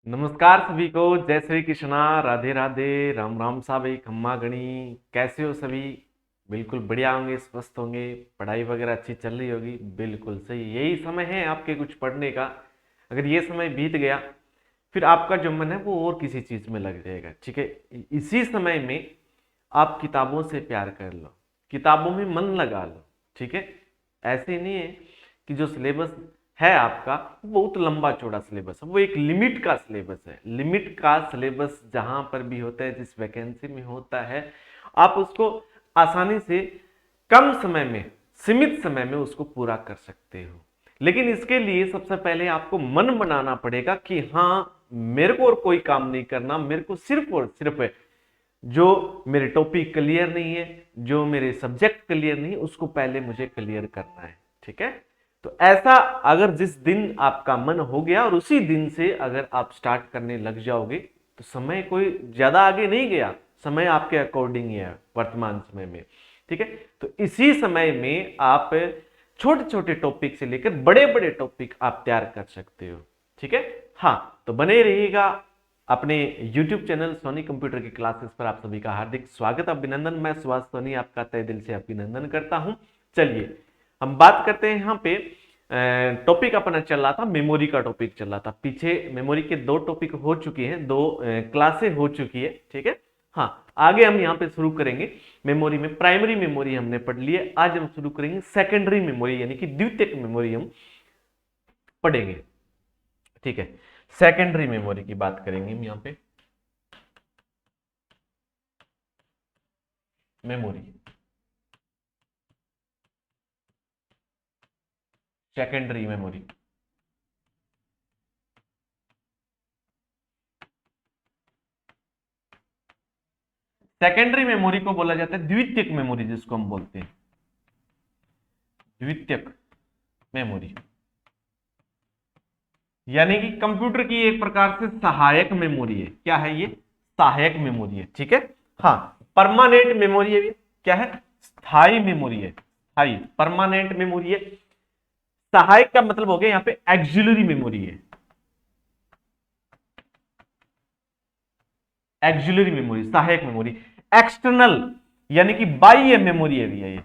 नमस्कार सभी को। जय श्री कृष्णा, राधे राधे, राम राम साहब, खम्मा गणी। कैसे हो सभी? बिल्कुल बढ़िया होंगे, स्वस्थ होंगे। पढ़ाई वगैरह अच्छी चल रही होगी। बिल्कुल सही, यही समय है आपके कुछ पढ़ने का। अगर ये समय बीत गया फिर आपका जो मन है वो और किसी चीज में लग जाएगा। ठीक है, इसी समय में आप किताबों से प्यार कर लो, किताबों में मन लगा लो। ठीक है, ऐसे नहीं है कि जो सिलेबस है आपका वो बहुत लंबा चौड़ा सिलेबस है, वो एक लिमिट का सिलेबस है। लिमिट का सिलेबस जहां पर भी होता है, जिस वैकेंसी में होता है, आप उसको आसानी से कम समय में, सीमित समय में उसको पूरा कर सकते हो। लेकिन इसके लिए सबसे पहले आपको मन बनाना पड़ेगा कि हाँ, मेरे को और कोई काम नहीं करना, मेरे को सिर्फ और सिर्फ जो मेरे टॉपिक क्लियर नहीं है, जो मेरे सब्जेक्ट क्लियर नहीं है, उसको पहले मुझे क्लियर करना है। ठीक है, तो ऐसा अगर जिस दिन आपका मन हो गया और उसी दिन से अगर आप स्टार्ट करने लग जाओगे तो समय कोई ज्यादा आगे नहीं गया, समय आपके अकॉर्डिंग ही है वर्तमान समय में। ठीक है, तो इसी समय में आप छोटे छोटे टॉपिक से लेकर बड़े बड़े टॉपिक आप तैयार कर सकते हो। ठीक है, हाँ, तो बने रहिएगा अपने YouTube चैनल सोनी कंप्यूटर की क्लासेस पर। आप सभी का हार्दिक स्वागत, अभिनंदन। मैं सुभाष सोनी आपका तहे दिल से अभिनंदन करता हूं। चलिए हम बात करते हैं। यहाँ पे टॉपिक अपना चल रहा था, मेमोरी का टॉपिक चल रहा था। पीछे मेमोरी के दो टॉपिक हो चुकी हैं, दो क्लासें हो चुकी है। ठीक है, हाँ, आगे हम यहाँ पे शुरू करेंगे। मेमोरी में प्राइमरी मेमोरी हमने पढ़ ली है, आज हम शुरू करेंगे सेकेंडरी मेमोरी यानी कि द्वितीयक मेमोरी हम पढ़ेंगे। ठीक है, सेकेंडरी मेमोरी की बात करेंगे हम यहाँ पे। Memory, secondary memory, secondary memory को बोला जाता है द्वितीयक मेमोरी, जिसको हम बोलते हैं द्वितीयक मेमोरी। यानी कि कंप्यूटर की एक प्रकार से सहायक मेमोरी है। क्या है ये? सहायक मेमोरी है। ठीक है, हाँ, परमानेंट मेमोरी है। क्या है? स्थायी मेमोरी है। स्थायी परमानेंट मेमोरी है। सहायक का मतलब हो गया यहाँ पे एक्सिलरी मेमोरी है। एक्सिलरी मेमोरी, सहायक मेमोरी। एक्सटर्नल यानी कि बाह्य मेमोरी है भैया ये।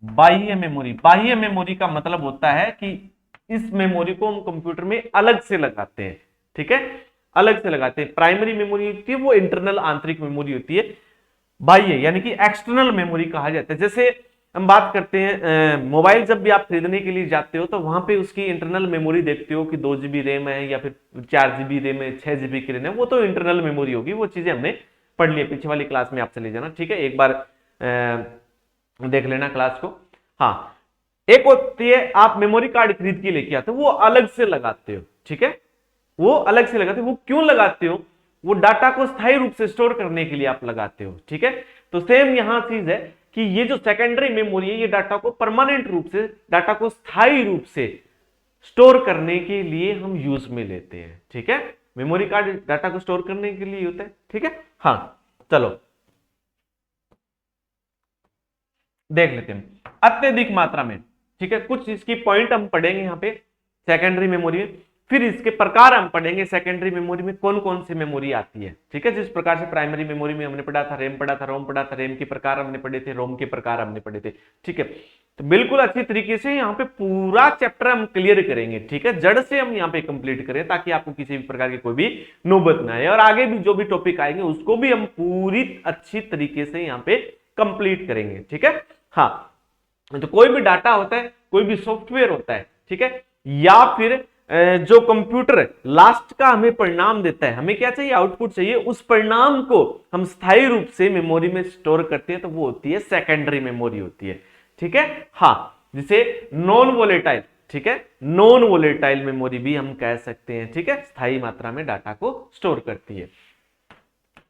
बाह्य मेमोरी, बाह्य मेमोरी का मतलब होता है कि इस मेमोरी को हम कंप्यूटर में अलग से लगाते हैं। ठीक है, अलग से लगाते हैं। प्राइमरी मेमोरी होती है वो इंटरनल, आंतरिक मेमोरी होती है। बाह्य यानी कि एक्सटर्नल मेमोरी कहा जाता है। जैसे हम बात करते हैं मोबाइल, जब भी आप खरीदने के लिए जाते हो तो वहां पे उसकी इंटरनल मेमोरी देखते हो कि 2 GB रैम है या फिर 4 GB रैम है, 6 GB की रैम है, वो तो इंटरनल मेमोरी होगी। वो चीजें हमने पढ़ ली, पीछे वाली क्लास में आप चले जाना। ठीक है, एक बार देख लेना क्लास को। हाँ, एक होती है आप मेमोरी कार्ड खरीद के लेके आते हो, वो अलग से लगाते हो। ठीक है, वो अलग से लगाते हो। वो क्यों लगाते हो? वो डाटा को स्थायी रूप से स्टोर करने के लिए आप लगाते हो। ठीक है, तो सेम यहां चीज है कि ये जो सेकेंडरी मेमोरी है, ये डाटा को परमानेंट रूप से, डाटा को स्थायी रूप से स्टोर करने के लिए हम यूज में लेते हैं। ठीक है, मेमोरी कार्ड डाटा को स्टोर करने के लिए होता है। ठीक है, हाँ, चलो देख लेते हैं अत्यधिक मात्रा में। ठीक है, कुछ इसकी पॉइंट हम पढ़ेंगे यहाँ पे सेकेंडरी मेमोरी में। फिर इसके प्रकार हम पढ़ेंगे सेकेंडरी मेमोरी में कौन कौन सी मेमोरी आती है। ठीक है, जिस प्रकार से प्राइमरी मेमोरी में हमने पढ़ा था, रैम पढ़ा था, रोम पढ़ा था, रैम के प्रकार हमने पढ़े थे, रोम के प्रकार हमने पढ़े थे। ठीक है, तो बिल्कुल अच्छी तरीके से यहाँ पे पूरा चैप्टर हम क्लियर करेंगे। ठीक है, जड़ से हम यहाँ पे कंप्लीट करें ताकि आपको किसी भी प्रकार की कोई भी नौबत ना आए, और आगे भी जो भी टॉपिक आएंगे उसको भी हम पूरी अच्छी तरीके से यहाँ पे कंप्लीट करेंगे। ठीक है, हाँ, तो कोई भी डाटा होता है, कोई भी सॉफ्टवेयर होता है, ठीक है, या फिर जो कंप्यूटर लास्ट का हमें परिणाम देता है, हमें क्या चाहिए? आउटपुट चाहिए। उस परिणाम को हम स्थायी रूप से मेमोरी में स्टोर करते हैं, तो वो होती है सेकेंडरी मेमोरी होती है। ठीक है, हाँ, जिसे नॉन वोलेटाइल, ठीक है, नॉन वोलेटाइल मेमोरी भी हम कह सकते हैं। ठीक है, स्थायी मात्रा में डाटा को स्टोर करती है।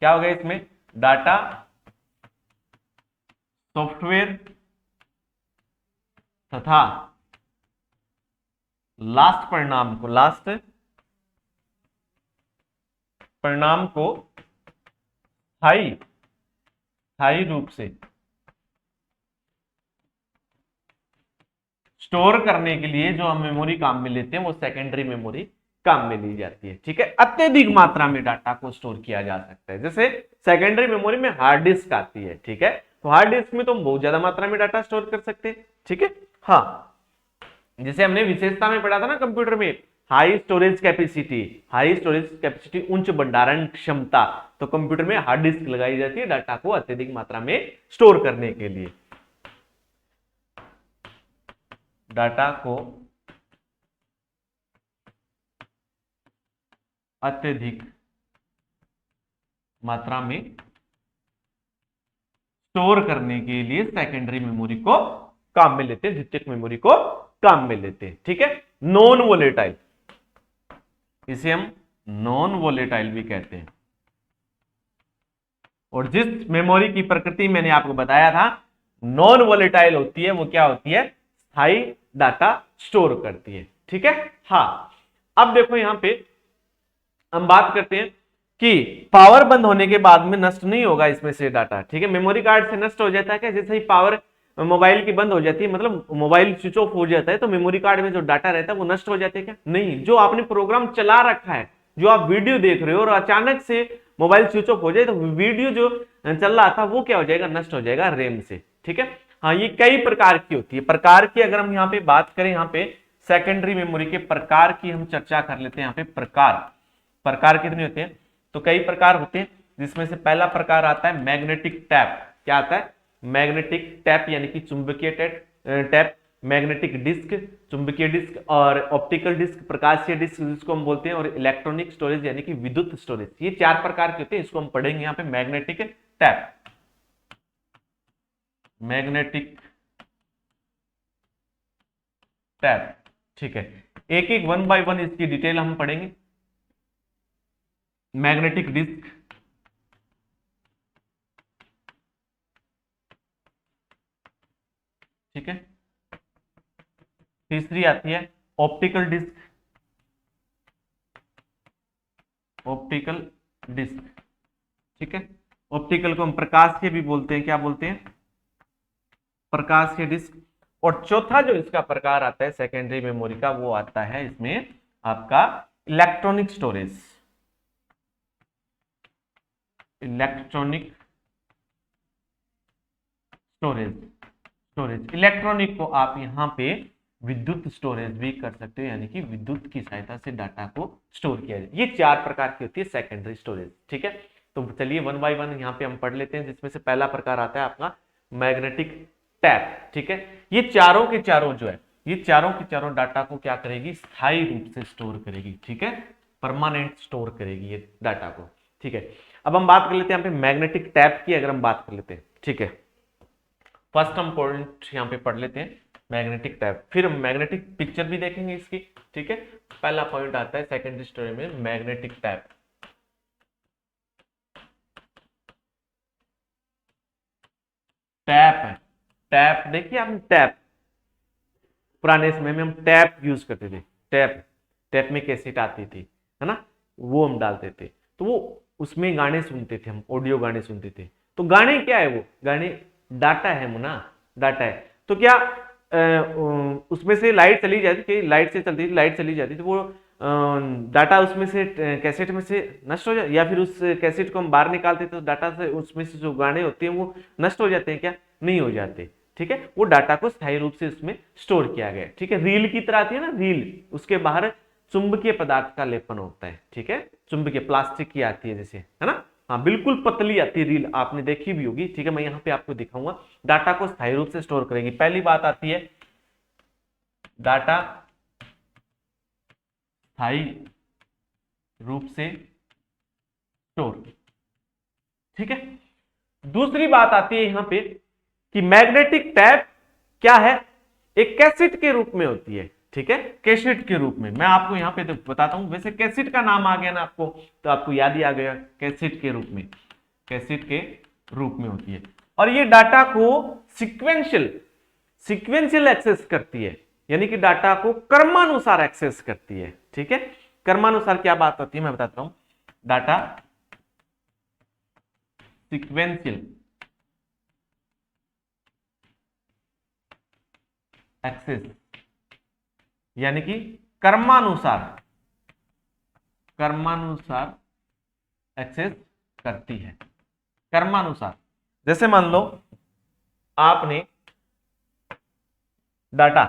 क्या हो गया इसमें? डाटा, सॉफ्टवेयर तथा लास्ट परिणाम को, लास्ट परिणाम को स्थायी, स्थायी रूप से स्टोर करने के लिए जो हम मेमोरी काम में लेते हैं वो सेकेंडरी मेमोरी काम में ली जाती है। ठीक है, अत्यधिक मात्रा में डाटा को स्टोर किया जा सकता है। जैसे सेकेंडरी मेमोरी में हार्ड डिस्क आती है। ठीक है, तो हार्ड डिस्क में तो हम बहुत ज्यादा मात्रा में डाटा स्टोर कर सकते हैं। ठीक है, हाँ, जैसे हमने विशेषता में पढ़ा था ना कंप्यूटर में, high storage capacity, high storage capacity उच्च भंडारण क्षमता, तो कंप्यूटर में हार्ड डिस्क लगाई जाती है डाटा को अत्यधिक मात्रा में स्टोर करने के लिए। डाटा को अत्यधिक मात्रा में स्टोर करने के लिए सेकेंडरी मेमोरी को काम में लेते हैं, द्वितीयक मेमोरी को काम में लेते हैं। ठीक है, नॉन वोलेटाइल, इसे हम नॉन वोलेटाइल भी कहते हैं। और जिस मेमोरी की प्रकृति मैंने आपको बताया था नॉन वोलेटाइल होती है, वो क्या होती है, स्थायी डाटा स्टोर करती है। ठीक है, हाँ, अब देखो यहां पे हम बात करते हैं कि पावर बंद होने के बाद में नष्ट नहीं होगा इसमें से डाटा। ठीक है, मेमोरी कार्ड से नष्ट हो जाता है क्या, जैसे ही पावर मोबाइल की बंद हो जाती है, मतलब मोबाइल स्विच ऑफ हो जाता है, तो मेमोरी कार्ड में जो डाटा रहता है वो नष्ट हो जाते हैं क्या, नहीं। जो आपने प्रोग्राम चला रखा है, जो आप वीडियो देख रहे हो और अचानक से मोबाइल स्विच ऑफ हो जाए, तो वीडियो जो चल रहा था वो क्या हो जाएगा, नष्ट हो जाएगा रैम से। ठीक है, हाँ, ये कई प्रकार की होती है। प्रकार की अगर हम यहाँ पे बात करें, यहाँ पे सेकेंडरी मेमोरी के प्रकार की हम चर्चा कर लेते हैं। यहाँ पे प्रकार कितने होते हैं, तो कई प्रकार होते हैं, जिसमें से पहला प्रकार आता है मैग्नेटिक टैप। क्या आता है, मैग्नेटिक टैप, यानी कि चुंबकीय टैप, मैग्नेटिक डिस्क, चुंबकीय डिस्क, और ऑप्टिकल डिस्क, प्रकाशीय डिस्क जिसको हम बोलते हैं, और इलेक्ट्रॉनिक स्टोरेज यानी कि विद्युत स्टोरेज। ये चार प्रकार के होते हैं, इसको हम पढ़ेंगे यहाँ पे। मैग्नेटिक टैप, मैग्नेटिक टैप, ठीक है, एक एक वन बाय वन इसकी डिटेल हम पढ़ेंगे। मैग्नेटिक डिस्क, ठीक है, तीसरी आती है ऑप्टिकल डिस्क, ऑप्टिकल डिस्क, ठीक है, ऑप्टिकल को हम प्रकाशीय भी बोलते हैं, क्या बोलते हैं, प्रकाशीय डिस्क। और चौथा जो इसका प्रकार आता है सेकेंडरी मेमोरी का, वो आता है इसमें आपका electronic storage, electronic storage, storage electronic को आप यहां पे विद्युत स्टोरेज भी कर सकते हो, यानी कि विद्युत की सहायता से डाटा को स्टोर किया जाए। ये चार प्रकार की होती है सेकेंडरी स्टोरेज। ठीक है, तो चलिए वन बाय वन यहाँ पे हम पढ़ लेते हैं, जिसमें से पहला प्रकार आता है आपका मैग्नेटिक टैप। ठीक है, ये चारों के चारों जो है, ये चारों के चारों डाटा को क्या करेगी, स्थायी रूप से स्टोर करेगी। ठीक है, परमानेंट स्टोर करेगी ये डाटा को। ठीक है, अब हम बात कर लेते हैं यहाँ पे मैग्नेटिक टैप की, अगर हम बात कर लेते हैं। ठीक है, फर्स्ट हम पॉइंट यहाँ पे पढ़ लेते हैं मैग्नेटिक टैप, फिर हम मैग्नेटिक पिक्चर भी देखेंगे इसकी। ठीक है, पहला पॉइंट आता है सेकेंडरी स्टोरेज में मैग्नेटिक टैप। टैप है, टैप देखिए आपने, टैप पुराने समय में हम टैप यूज करते थे। टैप, टैप में कैसेट आती थी, है ना, वो हम डालते थे, तो वो उसमें गाने सुनते थे हम, ऑडियो गाने सुनते थे। तो गाने क्या है, वो गाने डाटा है मुना, डाटा है। तो क्या उसमें से लाइट चली जाती थी, लाइट से चलती थी, लाइट चली जाती थी, वो डाटा उसमें से कैसेट में से नष्ट हो जाए, या फिर उस कैसेट को हम बाहर निकालते तो डाटा से उसमें से जो गाने होते हैं वो नष्ट हो जाते हैं क्या, नहीं हो जाते। ठीक है, वो डाटा को स्थायी रूप से उसमें स्टोर किया गया। ठीक है, रील की तरह आती है ना रील, उसके बाहर चुंबकीय पदार्थ का लेपन होता है। ठीक है, चुंबकीय प्लास्टिक की आती है जैसे, है ना, हाँ बिल्कुल पतली आती है रील, आपने देखी भी होगी। ठीक है, मैं यहाँ पे आपको दिखाऊंगा, डाटा को स्थायी रूप से स्टोर करेगी। पहली बात आती है डाटा स्थायी रूप से स्टोर। ठीक है, दूसरी बात आती है यहां पे कि मैग्नेटिक टैप क्या है, एक कैसेट के रूप में होती है। ठीक है, कैसेट के रूप में, मैं आपको यहां पे बताता हूं। वैसे कैसेट का नाम आ गया ना आपको, तो आपको याद ही आ गया, कैसेट के रूप में, कैसेट के रूप में होती है। और ये डाटा को सिक्वेंशियल, सिक्वेंशियल एक्सेस करती है, यानी कि डाटा को क्रमानुसार एक्सेस करती है। ठीक है, क्रमानुसार क्या बात होती है मैं बताता हूं, डाटा सिक्वेंशियल एक्सेस, यानी कि कर्मानुसार, कर्मानुसार एक्सेस करती है। कर्मानुसार, जैसे मान लो आपने डाटा,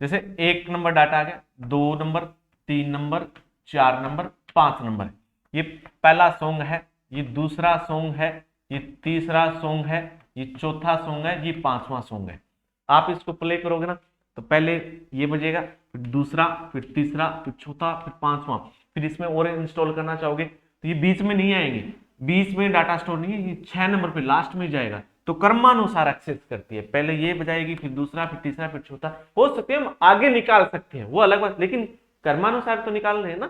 जैसे 1 नंबर डाटा आ गया, 2 नंबर, 3 नंबर, 4 नंबर, 5 नंबर, ये पहला सॉन्ग है, ये दूसरा सॉन्ग है, ये तीसरा सॉन्ग है, ये चौथा सॉन्ग है, ये 5वां सॉन्ग है। आप इसको प्ले करोगे ना तो पहले ये बजेगा, फिर दूसरा, फिर तीसरा, फिर चौथा, फिर 5वां, फिर इसमें और इंस्टॉल करना चाहोगे तो ये बीच में नहीं आएंगे, बीच में डाटा स्टोर नहीं है, ये 6 नंबर पे लास्ट में जाएगा। तो कर्मानुसार एक्सेस करती है, पहले ये बजाएगी, फिर दूसरा, फिर तीसरा, फिर चौथा। हो सकते हैं हम आगे निकाल सकते हैं, वो अलग बात, लेकिन कर्मानुसार तो निकाल रहे हैं ना,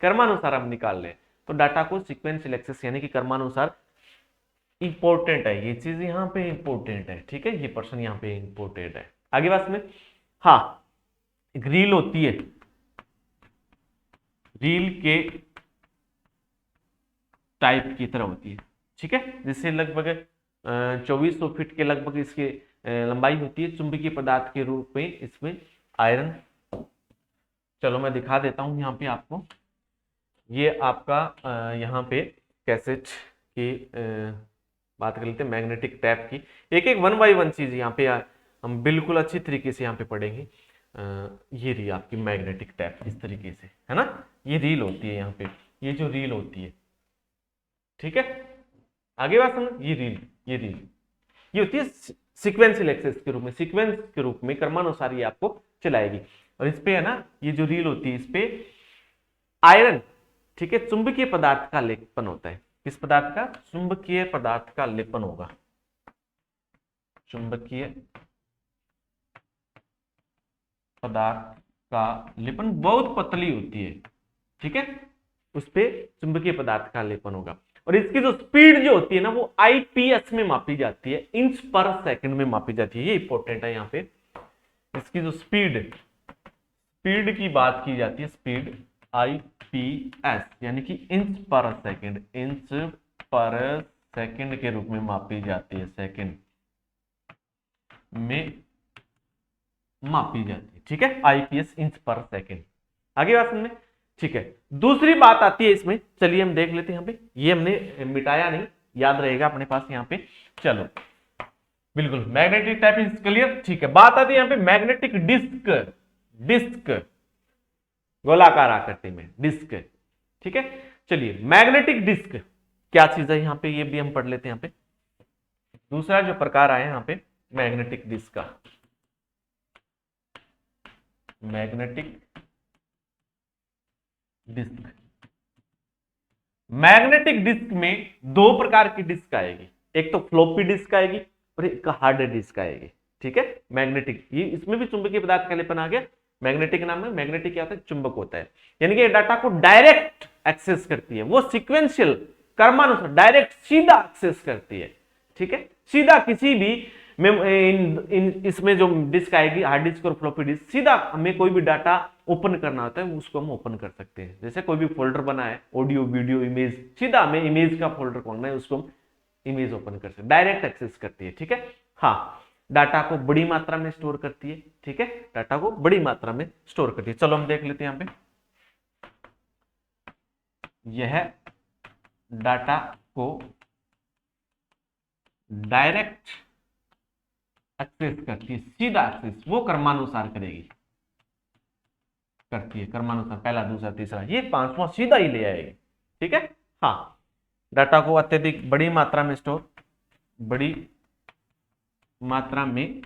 कर्मानुसार हम निकाल रहे हैं। तो डाटा को सीक्वेंशियल एक्सेस यानी कि कर्मानुसार इंपॉर्टेंट है, ये चीज यहाँ पे इंपॉर्टेंट है, ठीक है, ये पर्सन यहाँ पे इंपॉर्टेंट है। आगे बात में, हाँ, एक रील होती है, रील के टाइप की तरह होती है, ठीक है, जिससे लगभग 2400 फीट के लगभग इसकी लंबाई होती है, चुंबकीय पदार्थ के रूप में इसमें आयरन। चलो मैं दिखा देता हूं यहाँ पे आपको, ये आपका यहाँ पे कैसेट की बात कर लेते हैं, मैग्नेटिक टैप की। एक एक 1 बाय 1 चीज यहाँ पे हम बिल्कुल अच्छी तरीके से यहाँ पे पढ़ेंगे। ये रही आपकी मैग्नेटिक टैप, इस तरीके से है ना, ये रील होती है यहाँ पे, ये जो रील होती है, ठीक है। आगे बात समझ, ये रील ये होती है सीक्वेंशियल एक्सेस के रूप में, सीक्वेंस के रूप में क्रमानुसार ये आपको चलाएगी। और इस पे है ना, ये जो रील होती है इस पे आयरन, ठीक है, चुंबकीय पदार्थ का लेपन होता है। किस पदार्थ का? चुंबकीय पदार्थ का लेपन होगा, चुंबकीय पदार्थ का लेपन, बहुत पतली होती है, ठीक है, उस पे चुंबकीय पदार्थ का लेपन होगा। और इसकी जो स्पीड जो होती है ना, वो आईपीएस में मापी जाती है, इंच पर सेकंड में मापी जाती है। ये इंपॉर्टेंट है यहाँ पे, इसकी जो स्पीड की बात की जाती है, स्पीड आईपीएस यानी कि इंच पर सेकंड, इंच पर सेकंड के रूप में मापी जाती है, सेकंड में मापी जाती है, ठीक है, आईपीएस इंच पर सेकंड। आगे बात समझ में, ठीक है। दूसरी बात आती है इसमें, चलिए हम देख लेते हैं। यहाँ पे ये हमने मिटाया नहीं, याद रहेगा अपने पास यहाँ पे। चलो बिल्कुल, मैग्नेटिक टाइप इज क्लियर, ठीक है। बात आती है यहाँ पे मैग्नेटिक डिस्क, डिस्क गोलाकार आकृति में डिस्क, ठीक है। चलिए मैग्नेटिक डिस्क क्या चीज है यहाँ पे, ये भी हम पढ़ लेते हैं। यहाँ पे दूसरा जो प्रकार आया यहाँ पे मैग्नेटिक डिस्क का, मैग्नेटिक डिस्क। मैग्नेटिक डिस्क में 2 प्रकार की डिस्क आएगी, एक तो फ्लॉपी डिस्क आएगी और एक हार्ड डिस्क आएगी, ठीक है। मैग्नेटिक, ये इसमें भी चुंबकीय पदार्थ का लेपन आ गया। मैग्नेटिक नाम है, मैग्नेटिक क्या होता है? चुंबक होता है, यानी कि डाटा को डायरेक्ट एक्सेस करती है, वो सीक्वेंशियल क्रमानुसार डायरेक्ट सीधा एक्सेस करती है, ठीक है। सीधा किसी भी इसमें जो डिस्क आएगी, हार्ड डिस्क और फ्लॉपी डिस्क, सीधा हमें कोई भी डाटा ओपन करना होता है उसको हम ओपन कर सकते हैं। जैसे कोई भी फोल्डर बना है, ऑडियो वीडियो इमेज, सीधा हमें इमेज का फोल्डर खोलना है, उसको हम इमेज ओपन कर सकते हैं, डायरेक्ट एक्सेस करती है, ठीक है। हाँ, डाटा को बड़ी मात्रा में स्टोर करती है, ठीक है, डाटा को बड़ी मात्रा में स्टोर करती है। चलो हम देख लेते हैं यहाँ पे, यह डाटा को डायरेक्ट एक्सेस करती है, सीधा एक्सेस वो क्रमानुसार करेगी, करती है क्रमानुसार, पहला दूसरा तीसरा, ये 5वां सीधा ही ले आएगी, ठीक है। हाँ, डाटा को अत्यधिक बड़ी मात्रा में स्टोर, बड़ी मात्रा में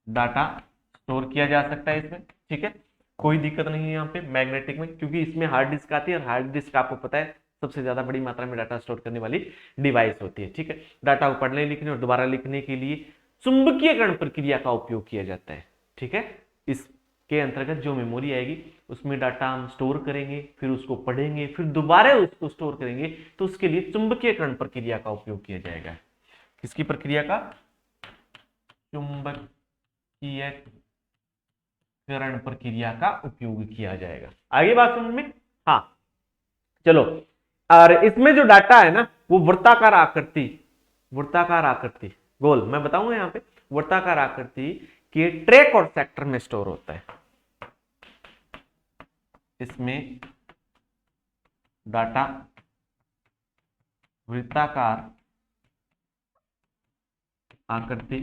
डाटा स्टोर किया जा सकता है इसमें, ठीक है, कोई दिक्कत नहीं है यहाँ पे मैग्नेटिक में, क्योंकि इसमें हार्ड डिस्क आती है और हार्ड डिस्क आपको पता है सबसे ज्यादा बड़ी मात्रा में डाटा स्टोर करने वाली डिवाइस होती है, ठीक है। डाटा को पढ़ने लिखने और दोबारा लिखने के लिए चुंबकीयकरण प्रक्रिया का उपयोग किया जाता है, ठीक है। इसके अंतर्गत जो मेमोरी आएगी उसमें डाटा हम स्टोर करेंगे, फिर उसको पढ़ेंगे, फिर दोबारा उसको स्टोर करेंगे, तो उसके लिए चुंबकीयकरण प्रक्रिया का उपयोग किया जाएगा। किसकी प्रक्रिया का? चुंबकीयकरण प्रक्रिया का उपयोग किया जाएगा। आगे बात समझ में? हाँ चलो, और इसमें जो डाटा है ना वो वृत्ताकार आकृति गोल, मैं बताऊंगा यहाँ पे, वृत्ताकार आकृति के ट्रैक और सेक्टर में स्टोर होता है। इसमें डाटा वृत्ताकार आकृति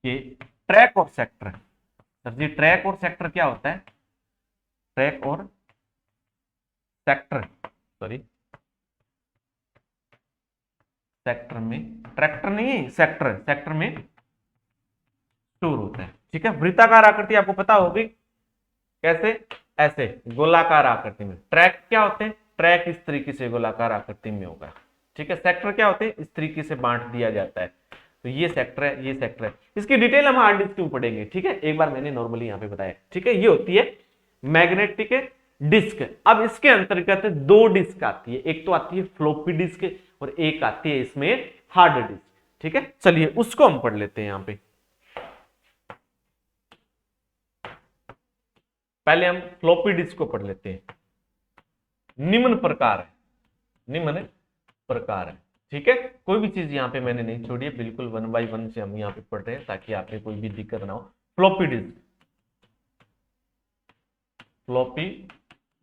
के ट्रैक और सेक्टर। सर जी ट्रैक और सेक्टर क्या होता है? ट्रैक और सेक्टर, सॉरी सेक्टर में, ट्रैक्टर नहीं, सेक्टर, सेक्टर में स्टोर होता है। ठीक है, वृत्ताकार आकृति आपको पता होगी कैसे, ऐसे गोलाकार आकृति में। ट्रैक क्या होते हैं? ट्रैक इस तरीके से गोलाकार आकृति में होगा। ठीक है, सेक्टर क्या होते हैं? इस तरीके से बांट दिया जाता है। तो ये सेक्टर है, ये सेक्टर है। इसकी डिटेल हम हार्ड डिस्क में पढ़ेंगे। ठीक है, एक बार मैंने नॉर्मली यहां पे बताया। ठीक है, ये होती है मैग्नेटिक डिस्क। अब इसके अंतर्गत दो डिस्क आती है, एक तो आती है फ्लॉपी डिस्क और एक आती है इसमें हार्ड डिस्क। ठीक है, चलिए उसको हम पढ़ लेते हैं। यहां पे पहले हम फ्लॉपी डिस्क को पढ़ लेते हैं। निम्न प्रकार है, निम्न प्रकार है। ठीक है, कोई भी चीज यहां पे मैंने नहीं छोड़ी है, बिल्कुल 1 बाय 1 से हम यहां पे पढ़ रहे हैं ताकि आप कोई भी दिक्कत ना हो। फ्लॉपी डिस्क, फ्लॉपी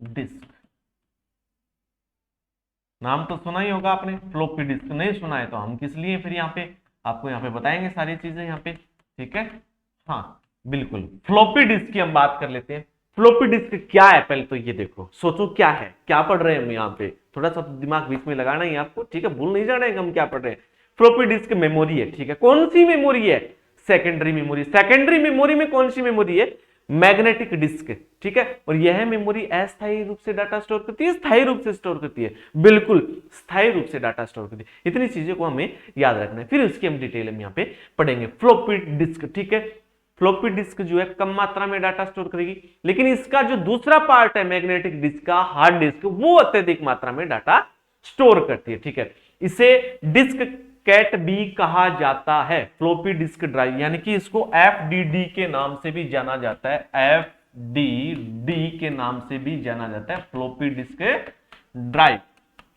डिस्क नाम तो सुना ही होगा आपने। फ्लॉपी डिस्क नहीं सुना है तो हम किस लिए फिर यहाँ पे आपको यहाँ पे बताएंगे सारी चीजें यहाँ पे। ठीक है, हाँ बिल्कुल, फ्लॉपी डिस्क की हम बात कर लेते हैं। फ्लॉपी डिस्क क्या है पहले तो ये देखो, सोचो क्या है, क्या पढ़ रहे हैं हम यहाँ पे, थोड़ा सा तो दिमाग बीच में लगाना ही आपको। ठीक है, भूल नहीं जाना है हम क्या पढ़ रहे हैं। फ्लॉपी डिस्क मेमोरी है। ठीक है, कौन सी मेमोरी है? Secondary memory. सेकेंडरी मेमोरी में कौन सी मेमोरी है? Magnetic disk. ठीक है, और यह मेमोरी अस्थायी रूप से डाटा स्टोर करती है, स्थायी रूप से स्टोर करती है? बिल्कुल स्थायी रूप से डाटा स्टोर करती है। इतनी चीजें को हमें याद रखना है, फिर उसकी हम डिटेल हम यहाँ पे पढ़ेंगे। फ्लॉपी डिस्क, ठीक है, फ्लॉपी डिस्क जो है कम मात्रा में डाटा स्टोर करेगी, लेकिन इसका जो दूसरा पार्ट है मैग्नेटिक डिस्क का, हार्ड डिस्क, वो अत्यधिक मात्रा में डाटा स्टोर करती है। ठीक है, इसे डिस्क कैट भी कहा जाता है, फ्लॉपी डिस्क ड्राइव, यानी कि इसको एफडीडी के नाम से भी जाना जाता है, एफडीडी के नाम से भी जाना जाता है, floppy disk drive,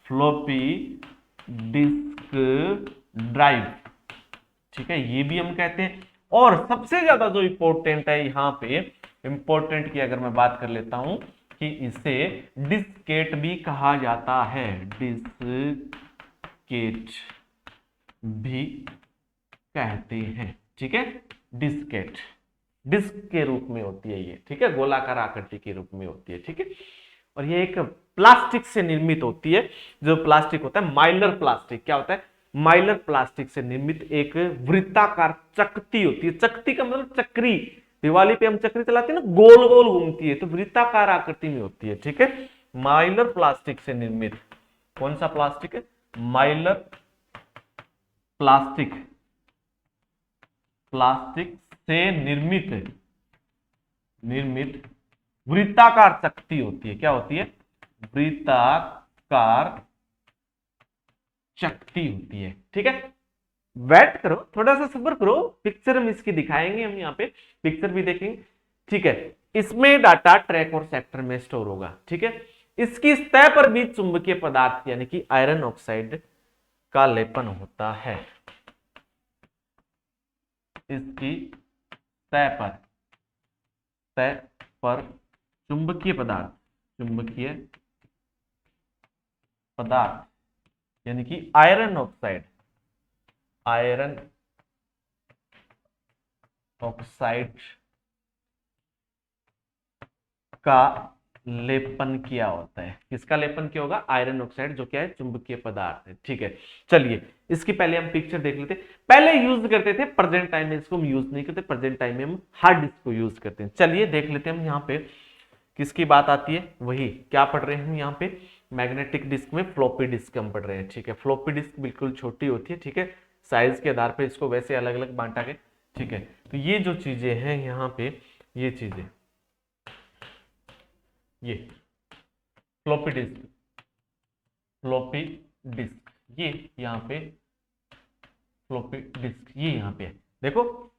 floppy disk drive. ठीक है, ये भी हम कहते हैं। और सबसे ज्यादा जो इंपॉर्टेंट है यहां पे, इंपॉर्टेंट की अगर मैं बात कर लेता हूं कि इसे डिस्केट भी कहा जाता है, डिस्केट भी कहते हैं। ठीक है, डिस्केट डिस्क के रूप में होती है ये। ठीक है, गोलाकार आकृति के रूप में होती है। ठीक है, और ये एक प्लास्टिक से निर्मित होती है। जो प्लास्टिक होता है माइलर प्लास्टिक, क्या होता है? माइलर प्लास्टिक से निर्मित एक वृत्ताकार चकती होती है। चकती का मतलब चक्री, दिवाली पे हम चक्री चलाते हैं ना, गोल गोल घूमती है, तो वृत्ताकार आकृति में होती है। ठीक है, माइलर प्लास्टिक से निर्मित, कौन सा प्लास्टिक है? माइलर प्लास्टिक, प्लास्टिक से निर्मित वृत्ताकार चकती होती है। क्या होती है? वृत्ताकार चकती होती है। ठीक है, वेट करो, थोड़ा सा सब्र करो, पिक्चर हम इसकी दिखाएंगे, हम यहाँ पे पिक्चर भी देखेंगे। ठीक है, इसमें डाटा ट्रैक और सेक्टर में स्टोर होगा। ठीक है, इसकी सतह पर भी चुंबकीय पदार्थ यानी कि आयरन ऑक्साइड का लेपन होता है। इसकी सतह पर चुंबकीय पदार्थ यानी कि आयरन ऑक्साइड का लेपन किया होता है। किसका लेपन किया होगा? आयरन ऑक्साइड, जो क्या है? चुंबकीय पदार्थ है। ठीक है, चलिए इसकी पहले हम पिक्चर देख लेते। पहले यूज करते थे, प्रेजेंट टाइम में इसको हम यूज नहीं करते, प्रेजेंट टाइम में हम हार्ड डिस्क को यूज करते हैं। चलिए देख लेते हैं हम यहाँ पे किसकी बात आती है, वही क्या पढ़ रहे हैं हम यहाँ पे, मैग्नेटिक डिस्क में फ्लॉपी डिस्क हम पढ़ रहे हैं। ठीक है, फ्लॉपी डिस्क बिल्कुल छोटी होती है। ठीक है, साइज के आधार पर इसको वैसे अलग अलग बांटा गया। ठीक है, तो ये जो चीजें हैं यहाँ पे, ये चीजें, ये फ्लॉपी डिस्क, ये यहाँ पे फ्लॉपी डिस्क, ये यहाँ पे है। देखो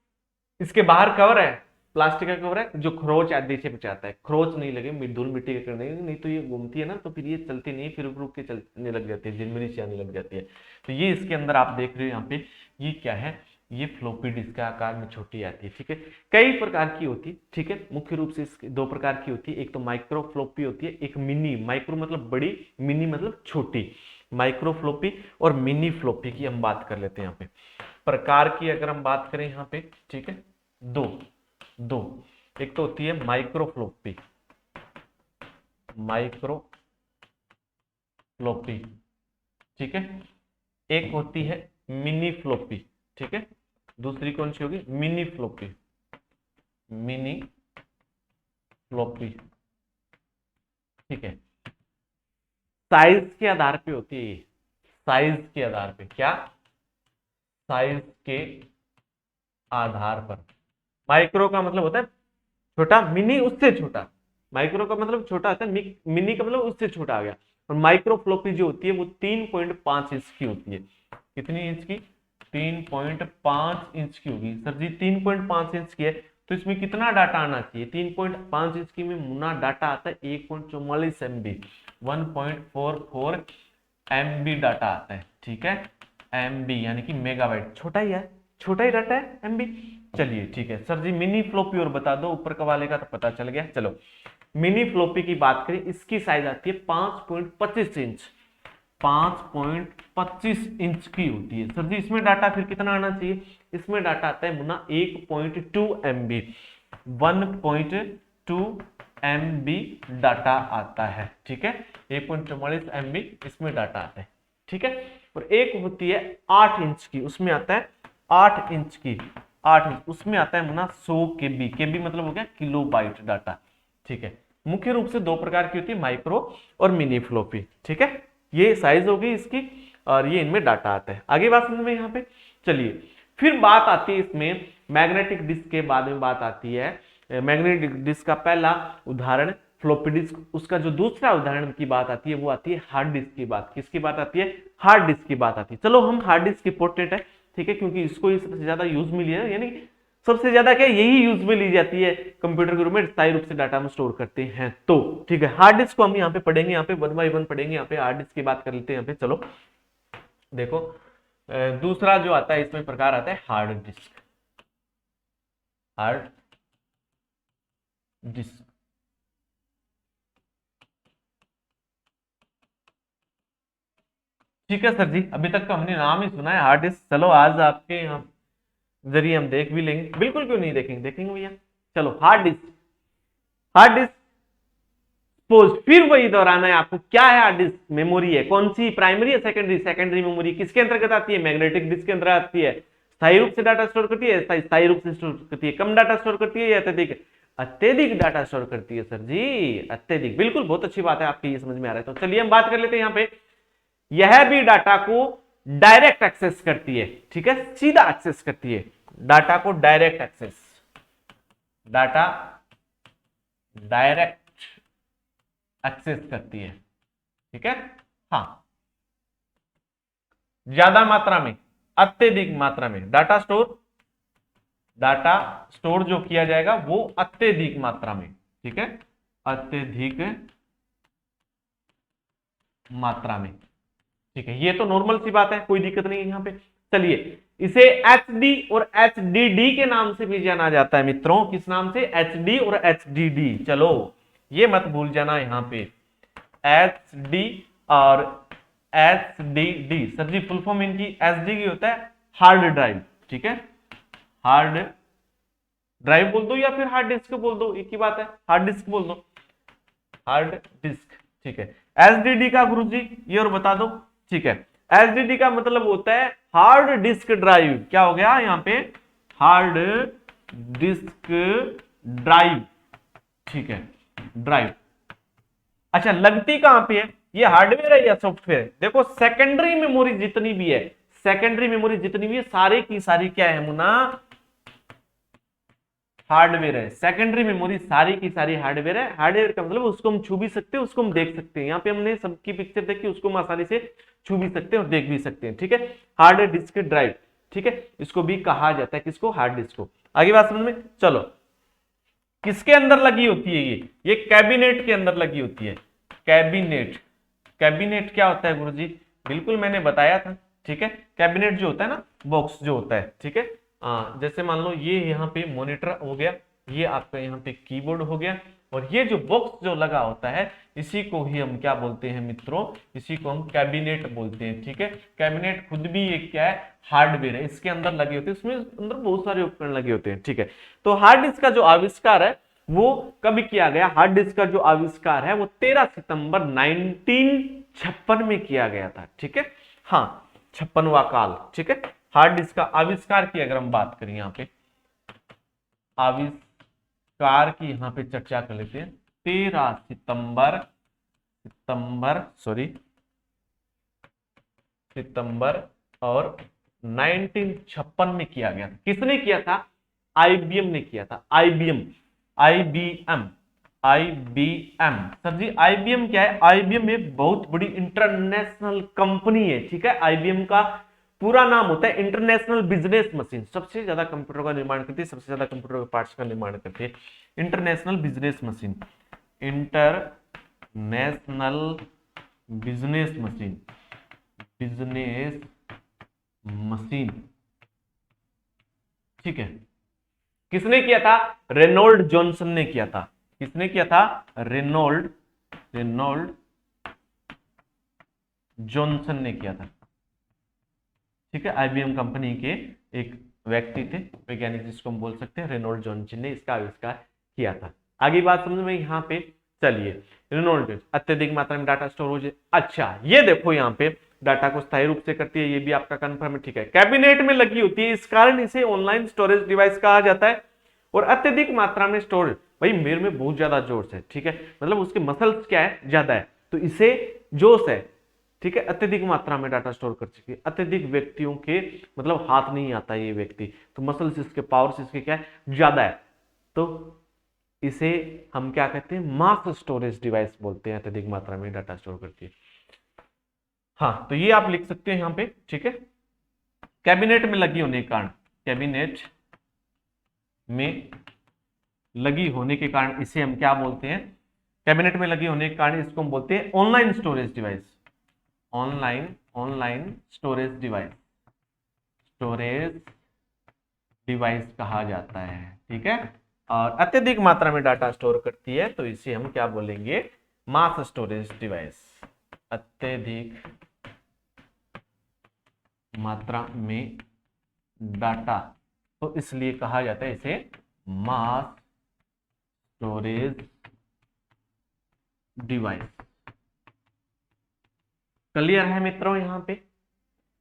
इसके बाहर कवर है, प्लास्टिक का कवर है, जो खरोच आदि से बचाता है, खरोच नहीं लगे, धूल मिट्टी के करने, नहीं तो ये घूमती है ना, तो फिर ये चलती नहीं, फिर रुक के चलने लग जाती है, झिलमिली से आने लग जाती है। तो ये इसके अंदर आप देख रहे हो यहाँ पे, ये क्या है? ये फ्लॉपी डिस्क के आकार में छोटी आती है, ठीक है। कई प्रकार की होती है, ठीक है। मुख्य रूप से इसकी दो प्रकार की होती है, एक तो माइक्रो फ्लॉपी होती है, एक मिनी। माइक्रो मतलब बड़ी, मिनी मतलब छोटी। माइक्रो फ्लॉपी और मिनी फ्लॉपी की हम बात कर लेते हैं यहाँ पे। प्रकार की अगर हम बात करें यहाँ पे, ठीक है, दो दो एक तो होती है माइक्रो फ्लॉपी, माइक्रो फ्लॉपी, ठीक है। एक होती है मिनी फ्लॉपी, ठीक है। दूसरी कौन सी होगी? मिनी फ्लॉपी, मिनी फ्लॉपी, ठीक है। साइज के आधार पे होती है ये, साइज के आधार पे। क्या? साइज के आधार पर। माइक्रो का मतलब होता है छोटा, मिनी उससे छोटा। माइक्रो का मतलब छोटा होता है, मिनी का मतलब उससे छोटा आ गया। और माइक्रो फ्लॉपी जो होती है वो 3.5 इंच की होती है। कितनी इंच की? 3.5 इंच की होगी। सर जी 3.5 इंच की है तो इसमें कितना डाटा आना चाहिए? 3.5 इंच की में मुना डाटा आता है 1.44 MB, 1.44 MB डाटा आता है, ठीक है। MB यानी कि मेगाबाइट, छोटा ही है, छोटा ही डाटा है MB। चलिए ठीक है सर जी, मिनी फ्लॉपी और बता दो, ऊपर का वाले का तो पता चल गया। चलो मिनी फ्लॉपी की बात करें, इसकी साइज आती है 5.25 इंच, 5.25 इंच की होती है। सर जी इसमें डाटा फिर कितना आना चाहिए? इसमें डाटा आता है मुन्ना 1.2 MB, 1.2 MB डाटा आता है, ठीक है। 1.44 MB इसमें डाटा आता है, ठीक है। और एक होती है 8 इंच की, उसमें आता है 8 इंच की, 8 इंच उसमें आता है मुन्ना 100 KB। KB मतलब हो गया किलोबाइट डाटा, ठीक है। मुख्य रूप से दो प्रकार की होती है, माइक्रो और मिनी फ्लॉपी, ठीक है। ये साइज होगी इसकी और ये इनमें डाटा आता है। आगे बात समझ में यहाँ पे। चलिए फिर बात आती है इसमें मैग्नेटिक डिस्क के बाद में बात आती है। मैग्नेटिक डिस्क का पहला उदाहरण फ्लॉपी डिस्क, उसका जो दूसरा उदाहरण की बात आती है वो आती है हार्ड डिस्क की बात। किसकी बात आती है? हार्ड डिस्क की बात आती है। चलो हम हार्ड डिस्क इंपोर्टेंट है, ठीक है, क्योंकि इसको ही सबसे ज्यादा यूज में लिया है, यानी सबसे ज्यादा क्या यही यूज में ली जाती है कंप्यूटर के रूप में, स्थायी रूप से डाटा में स्टोर करते हैं। तो ठीक है, हार्ड डिस्क को हम यहाँ पे पढ़ेंगे, यहाँ पे 1 बाय 1 पढ़ेंगे। यहाँ पे हार्ड डिस्क की बात कर लेते हैं यहाँ पे। चलो देखो दूसरा जो आता है इसमें प्रकार आता है हार्ड डिस्क, हार्ड डिस्क, ठीक है सर जी। अभी तक तो हमने नाम ही सुना है हार्ड डिस्क। चलो आज आपके यहाँ जरिए हम देख भी लेंगे, बिल्कुल क्यों नहीं देखेंगे, देखेंगे भैया। चलो hard disk, hard disk suppose फिर वही दोहराना है आपको, क्या है हार्ड डिस्क? मेमोरी है। कौन सी? प्राइमरी या सेकेंडरी? Secondary memory. किसके अंतर्गत आती है? मैग्नेटिक डिस्क के अंदर आती है। स्थायी रूप से डाटा स्टोर करती है, स्थायी रूप से स्टोर करती है, कम डाटा स्टोर करती है या अत्यधिक? अत्यधिक डाटा स्टोर करती है सर जी, अत्यधिक। बिल्कुल बहुत अच्छी बात है आपकी, ये समझ में आ रहा है। तो चलिए हम बात कर लेते हैं यहाँ पे। यह भी डाटा को डायरेक्ट एक्सेस करती है, ठीक है, सीधा एक्सेस करती है। डाटा को direct access, data direct access करती है, ठीक है। हाँ, ज्यादा मात्रा में, अत्यधिक मात्रा में डाटा स्टोर, डाटा स्टोर जो किया जाएगा वो अत्यधिक मात्रा में, ठीक है, अत्यधिक मात्रा में, ठीक है। ये तो नॉर्मल सी बात है, कोई दिक्कत नहीं है यहाँ पे। चलिए इसे HD और HDD के नाम से भी जाना जाता है मित्रों। किस नाम से? HD और HDD। चलो ये मत भूल जाना यहाँ पे, HD और HDD। सर जी फुल फॉर्म इनकी SD की होता है हार्ड ड्राइव, ठीक है। हार्ड ड्राइव बोल दो या फिर हार्ड डिस्क बोल दो, एक ही बात है, हार्ड डिस्क बोल दो, हार्ड डिस्क, ठीक है। HDD का गुरुजी ये और बता दो, ठीक है। HDD का मतलब होता है हार्ड डिस्क ड्राइव। क्या हो गया यहाँ पे? हार्ड डिस्क ड्राइव, ठीक है, ड्राइव। अच्छा लगती कहां पे है? ये हार्डवेयर है या सॉफ्टवेयर? देखो सेकेंडरी मेमोरी जितनी भी है, सेकेंडरी मेमोरी जितनी भी है सारी की सारी क्या है मुना? हार्डवेयर है। सेकेंडरी मेमोरी सारी की सारी हार्डवेयर है। हार्डवेयर का मतलब उसको हम छू भी सकते हैं, उसको हम देख सकते हैं। यहाँ पे हमने सबकी पिक्चर देखी, उसको हम आसानी से छू भी सकते हैं और देख भी सकते हैं, ठीक है। हार्ड डिस्क ड्राइव, ठीक है, इसको भी कहा जाता है, किसको? हार्ड डिस्क को। आगे बात समझ में। चलो किसके अंदर लगी होती है ये कैबिनेट के अंदर लगी होती है। कैबिनेट, कैबिनेट क्या होता है गुरुजी? बिल्कुल मैंने बताया था, ठीक है। कैबिनेट जो होता है ना, बॉक्स जो होता है, ठीक है, जैसे मान लो ये यहाँ पे मॉनिटर हो गया, ये आपका यहाँ पे कीबोर्ड हो गया, और ये जो बॉक्स जो लगा होता है इसी को ही हम क्या बोलते हैं मित्रों, इसी को हम कैबिनेट बोलते हैं। ठीक है, कैबिनेट खुद भी एक क्या है, हार्डवेयर है, इसके अंदर लगे होते हैं, उसमें अंदर बहुत सारे उपकरण लगे होते हैं। ठीक है, तो हार्ड डिस्क का जो आविष्कार है वो कब किया गया, हार्ड डिस्क का जो आविष्कार है वो 13 सितंबर 1956 में किया गया था। ठीक है, हाँ 56वां काल। ठीक है, हार्ड डिस्क का आविष्कार की अगर हम बात करें, यहाँ पे आविष्कार की यहाँ पे चर्चा कर लेते हैं। 13 सितंबर और 1956 में किया गया था। किसने किया था, आईबीएम ने किया था। आईबीएम सर जी, आईबीएम क्या है, आईबीएम एक बहुत बड़ी इंटरनेशनल कंपनी है। ठीक है, आईबीएम का पूरा नाम होता है इंटरनेशनल बिजनेस मशीन। सबसे ज्यादा कंप्यूटर का निर्माण करती है, सबसे ज्यादा कंप्यूटर के पार्ट्स का निर्माण करती है international business machine. International business machine. ठीक है, किसने किया था, रेनॉल्ड जॉनसन ने किया था। किसने किया था, रेनॉल्ड जॉनसन ने किया था। ठीक है, आईबीएम कंपनी के एक व्यक्ति थे, वैज्ञानिक जिसको हम बोल सकते हैं, रेनॉल्ड जॉनसन ने इसका आविष्कार किया था। आगे बात समझ में यहाँ पे, चलिए रेनॉल्ड अत्यधिक मात्रा में डाटा स्टोर हो जाए। अच्छा ये देखो यहाँ पे डाटा को स्थायी रूप से करती है, ये भी आपका कंफर्म है। ठीक है, कैबिनेट में लगी होती है, इस कारण इसे ऑनलाइन स्टोरेज डिवाइस कहा जाता है। और अत्यधिक मात्रा में स्टोरेज, भाई मेरे में बहुत ज्यादा जोश है, ठीक है, मतलब उसके मसल्स क्या है, ज्यादा है, तो इसे जोश है। ठीक है, अत्यधिक मात्रा में डाटा स्टोर कर सके, अत्यधिक व्यक्तियों के मतलब हाथ नहीं आता ये व्यक्ति, तो मसल्स इसके, पावर्स इसके क्या है, ज्यादा है, तो इसे हम क्या कहते हैं, मास स्टोरेज डिवाइस बोलते हैं, अत्यधिक मात्रा में डाटा स्टोर करती है। हाँ तो ये आप लिख सकते हैं यहाँ पे। ठीक है, कैबिनेट में लगी होने के कारण, कैबिनेट में लगी होने के कारण इसे हम क्या बोलते हैं, कैबिनेट में लगी होने के कारण इसको हम बोलते हैं online storage device. Online storage device कहा जाता है। ठीक है, और अत्यधिक मात्रा में डाटा स्टोर करती है, तो इसे हम क्या बोलेंगे, मास स्टोरेज डिवाइस। अत्यधिक मात्रा में डाटा, तो इसलिए कहा जाता है इसे मास स्टोरेज डिवाइस। क्लियर है मित्रों, यहां पे